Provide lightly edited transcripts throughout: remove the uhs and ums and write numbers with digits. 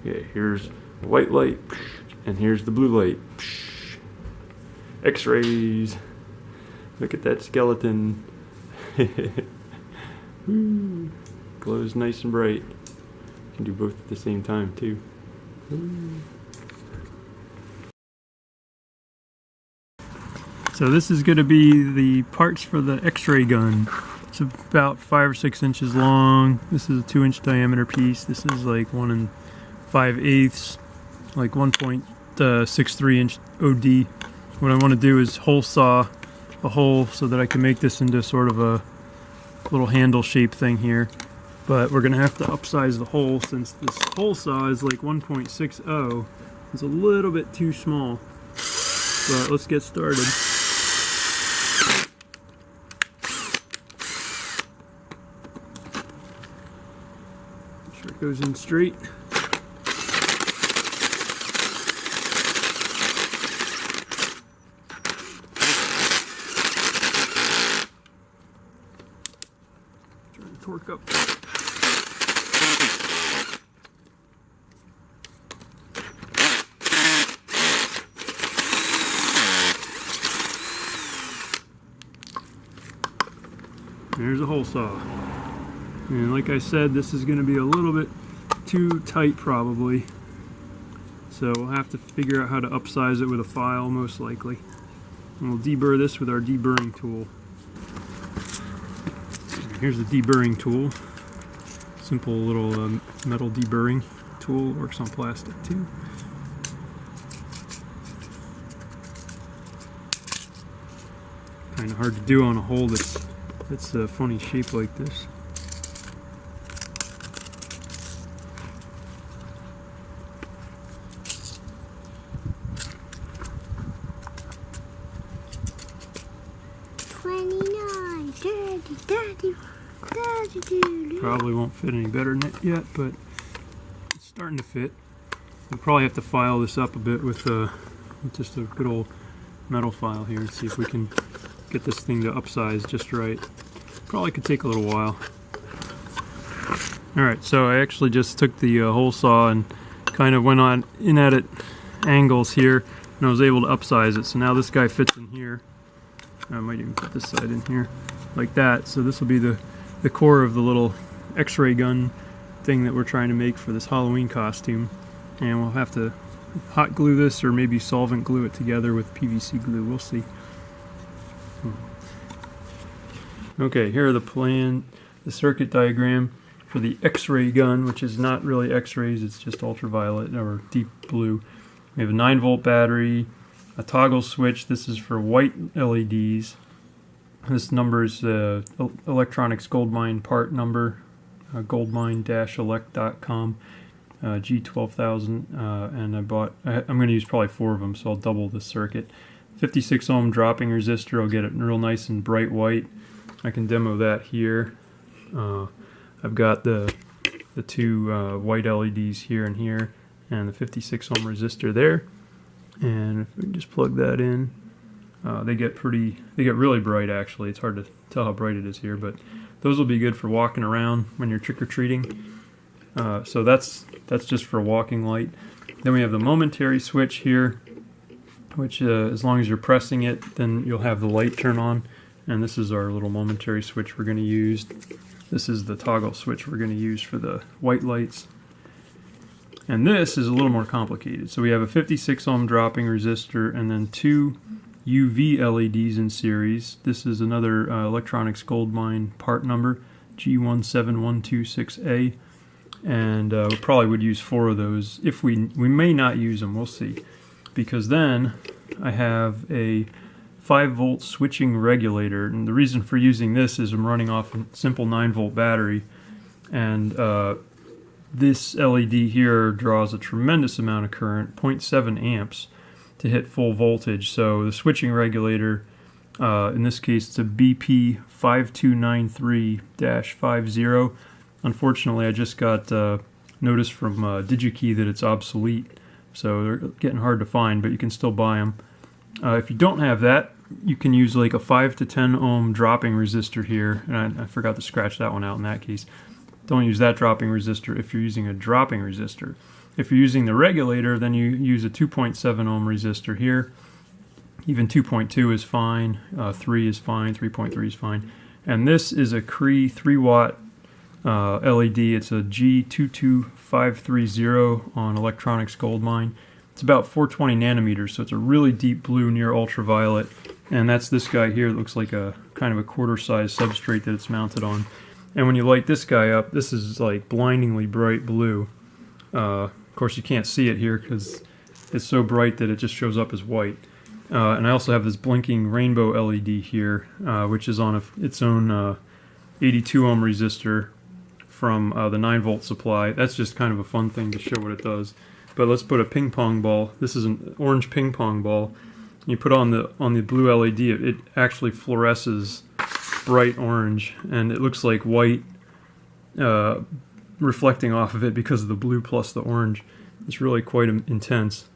Yeah, here's the white light, and here's the blue light. X-rays. Look at that skeleton. Woo. Glows nice and bright. You can do both at the same time too. Woo. So this is going to be the parts for the X-ray gun. It's about 5 or 6 inches long. This is a 2-inch diameter piece. This is like 1 5/8, like 1.63 inch OD. What I want to do is hole saw a hole so that I can make this into sort of a little handle shape thing here. But we're going to have to upsize the hole since this hole saw is like 1.60. It's a little bit too small. But let's get started. Make sure it goes in straight. Torque up. There's a hole saw. And like I said, this is going to be a little bit too tight probably. So we'll have to figure out how to upsize it with a file most likely. And we'll deburr this with our deburring tool. Here's the deburring tool. Simple little metal deburring tool. Works on plastic too. Kind of hard to do on a hole that's a funny shape like this. Probably won't fit any better than it yet, but it's starting to fit. We'll probably have to file this up a bit with just a good old metal file here and see if we can get this thing to upsize just right. Probably could take a little while. Alright, so I actually just took the hole saw and kind of went on in at it angles here, and I was able to upsize it. So now this guy fits in here. I might even put this side in here like that. So this will be the core of the little X-ray gun thing that we're trying to make for this Halloween costume. And we'll have to hot glue this or maybe solvent glue it together with PVC glue. We'll see. Okay, here are the circuit diagram for the X-ray gun, which is not really X-rays, it's just ultraviolet or deep blue. We have a 9-volt battery, a toggle switch. This is for white LEDs. This number is electronics goldmine part number, goldmine-elect.com, G12000, and I'm going to use probably 4 of them, so I'll double the circuit. 56 ohm dropping resistor. I'll get it real nice and bright white. I can demo that here. I've got the 2 white LEDs here and here, and the 56 ohm resistor there. And if we just plug that in, they get really bright actually. It's hard to tell how bright it is here, but those will be good for walking around when you're trick-or-treating. So that's just for a walking light. Then we have the momentary switch here, which as long as you're pressing it, then you'll have the light turn on. And this is our little momentary switch we're going to use. This is the toggle switch we're going to use for the white lights. And this is a little more complicated. So we have a 56 ohm dropping resistor and then 2 UV LEDs in series. This is another electronics goldmine part number, G17126A. And we probably would use 4 of those. If we may not use them, we'll see. Because then I have a 5-volt switching regulator, and the reason for using this is I'm running off a simple 9-volt battery, and this LED here draws a tremendous amount of current, 0.7 amps, to hit full voltage. So the switching regulator, in this case it's a BP5293-50. Unfortunately, I just got notice from DigiKey that it's obsolete, so they're getting hard to find, but you can still buy them. If you don't have that, you can use like a 5 to 10 ohm dropping resistor here, and I forgot to scratch that one out in that case. Don't use that dropping resistor if you're using a dropping resistor. If you're using the regulator, then you use a 2.7 ohm resistor here. Even 2.2 is fine, 3 is fine, 3.3 is fine. And this is a Xray 3 watt LED. It's a G22530 on Electronics Goldmine. It's about 420 nanometers, so it's a really deep blue near ultraviolet. And that's this guy here. It looks like a kind of a quarter-size substrate that it's mounted on. And when you light this guy up, this is like blindingly bright blue. Of course, you can't see it here because it's so bright that it just shows up as white. And I also have this blinking rainbow LED here, which is on its own 82 ohm resistor from the 9 volt supply. That's just kind of a fun thing to show what it does. But let's put a ping pong ball. This is an orange ping pong ball. You put on the blue LED, it actually fluoresces bright orange, and it looks like white reflecting off of it because of the blue plus the orange. It's really quite intense.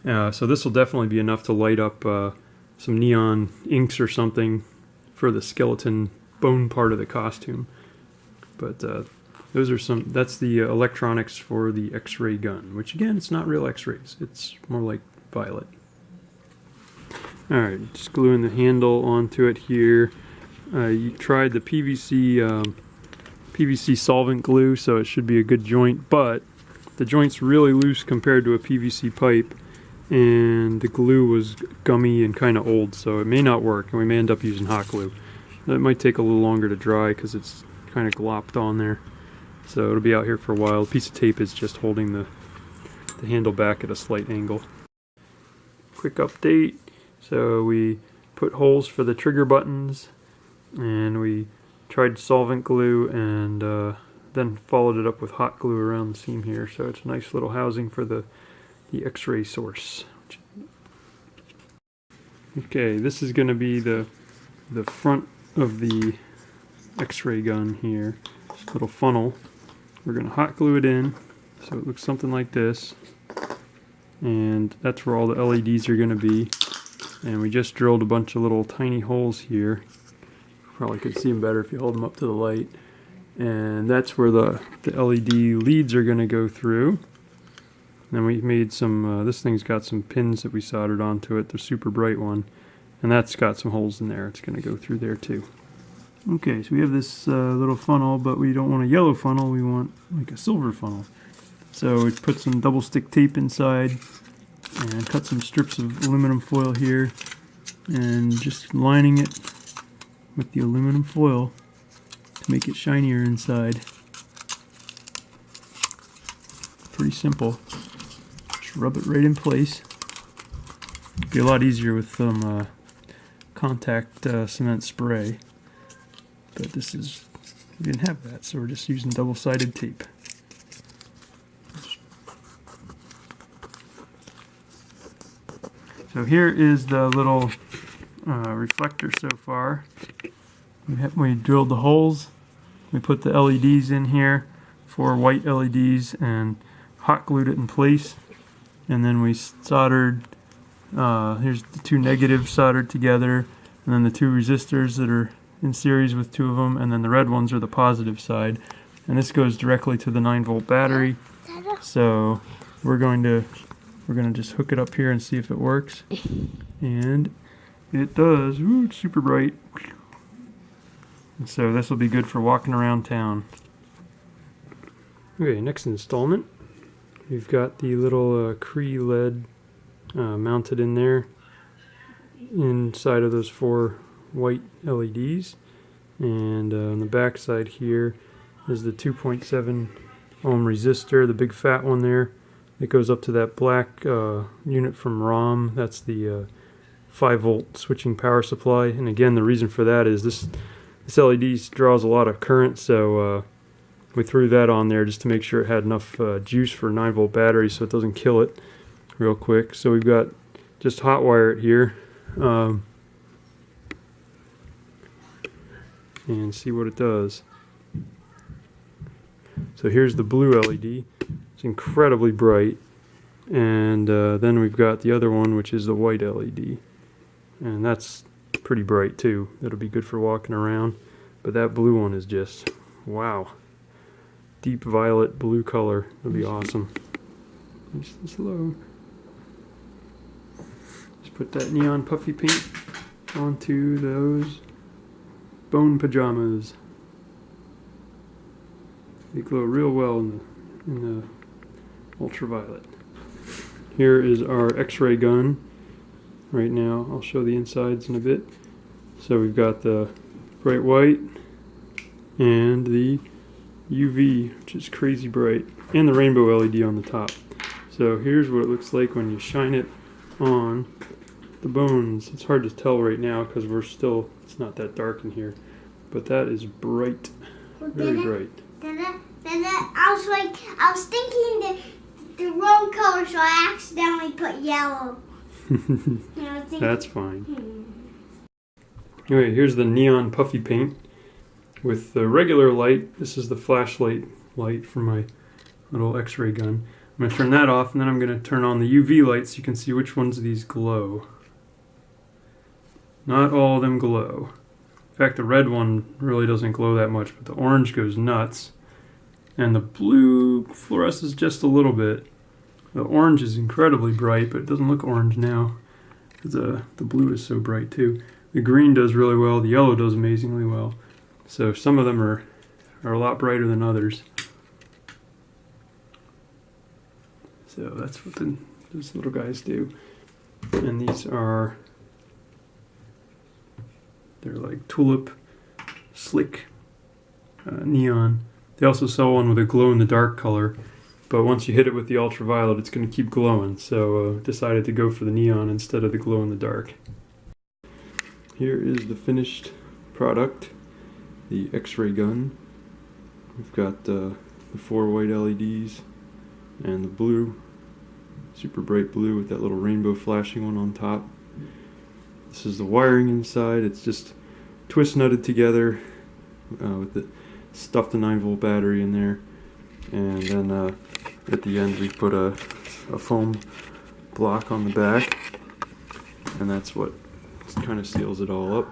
So this will definitely be enough to light up some neon inks or something for the skeleton bone part of the costume. But those are some. That's the electronics for the Xray gun, which again, it's not real X-rays. It's more like violet. Alright, just gluing the handle onto it here. You tried the PVC solvent glue, so it should be a good joint, but the joint's really loose compared to a PVC pipe, and the glue was gummy and kind of old, so it may not work, and we may end up using hot glue. It might take a little longer to dry because it's kind of glopped on there, so it'll be out here for a while. A piece of tape is just holding the handle back at a slight angle. Quick update. So we put holes for the trigger buttons, and we tried solvent glue, and then followed it up with hot glue around the seam here. So it's a nice little housing for the Xray source. Okay, this is going to be the front of the Xray gun here. Little funnel. We're going to hot glue it in, so it looks something like this. And that's where all the LEDs are going to be. And we just drilled a bunch of little tiny holes here. Probably could see them better if you hold them up to the light. And that's where the LED leads are going to go through. Then we made some, this thing's got some pins that we soldered onto it, the super bright one. And that's got some holes in there. It's going to go through there too. Okay, so we have this little funnel, but we don't want a yellow funnel, we want like a silver funnel. So we put some double stick tape inside, and cut some strips of aluminum foil here, and just lining it with the aluminum foil to make it shinier inside. Pretty simple. Just rub it right in place. It'd be a lot easier with some contact cement spray, but we didn't have that, so we're just using double-sided tape. So here is the little reflector so far. We drilled the holes, we put the LEDs in here, 4 white LEDs, and hot glued it in place. And then we soldered, here's the 2 negatives soldered together, and then the 2 resistors that are in series with 2 of them, and then the red ones are the positive side. And this goes directly to the 9 volt battery. So we're going to just hook it up here and see if it works. And it does. Ooh, it's super bright. And so this will be good for walking around town. Okay, next installment. We've got the little Xray LED mounted in there inside of those 4 white LEDs. And on the back side here is the 2.7 ohm resistor, the big fat one there. It goes up to that black unit from ROM. That's the 5 volt switching power supply. And again, the reason for that is this LED draws a lot of current, so we threw that on there just to make sure it had enough juice for a 9 volt battery so it doesn't kill it real quick. So we've got just hot wire it here and see what it does. So here's the blue LED. It's incredibly bright, and then we've got the other one, which is the white LED, and that's pretty bright too. That'll be good for walking around. But that blue one is just wow, deep violet blue color. It'll be awesome. Nice and slow. Just put that neon puffy paint onto those bone pajamas. They glow real well in the ultraviolet. Here is our Xray gun. Right now, I'll show the insides in a bit. So we've got the bright white and the UV, which is crazy bright, and the rainbow LED on the top. So here's what it looks like when you shine it on the bones. It's hard to tell right now because it's not that dark in here, but that is bright, very bright. I was thinking the wrong color, so I accidentally put yellow. That's fine. Anyway, here's the neon puffy paint with the regular light. This is the flashlight light for my little Xray gun. I'm going to turn that off, and then I'm going to turn on the UV light so you can see which ones of these glow. Not all of them glow. In fact, the red one really doesn't glow that much, but the orange goes nuts. And the blue fluoresces just a little bit. The orange is incredibly bright, but it doesn't look orange now. The blue is so bright too. The green does really well. The yellow does amazingly well. So some of them are a lot brighter than others. So that's what those little guys do. And these are, they're like tulip slick neon. They also sell one with a glow-in-the-dark color, but once you hit it with the ultraviolet, it's going to keep glowing. So decided to go for the neon instead of the glow-in-the-dark. Here is the finished product, the Xray gun. We've got the 4 white LEDs and the blue, super bright blue with that little rainbow flashing one on top. This is the wiring inside. It's just twist nutted together with the stuffed a 9-volt battery in there, and then at the end we put a foam block on the back, and that's what kind of seals it all up.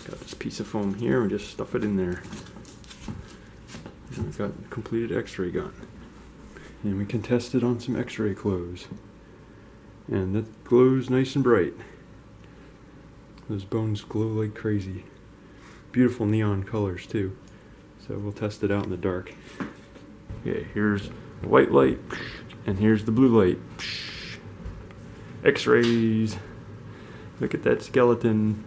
Got this piece of foam here, we just stuff it in there, and we've got a completed Xray gun, and we can test it on some Xray clothes, and that glows nice and bright. Those bones glow like crazy. Beautiful neon colors too. So we'll test it out in the dark. Okay, here's the white light, and here's the blue light. X-rays. Look at that skeleton.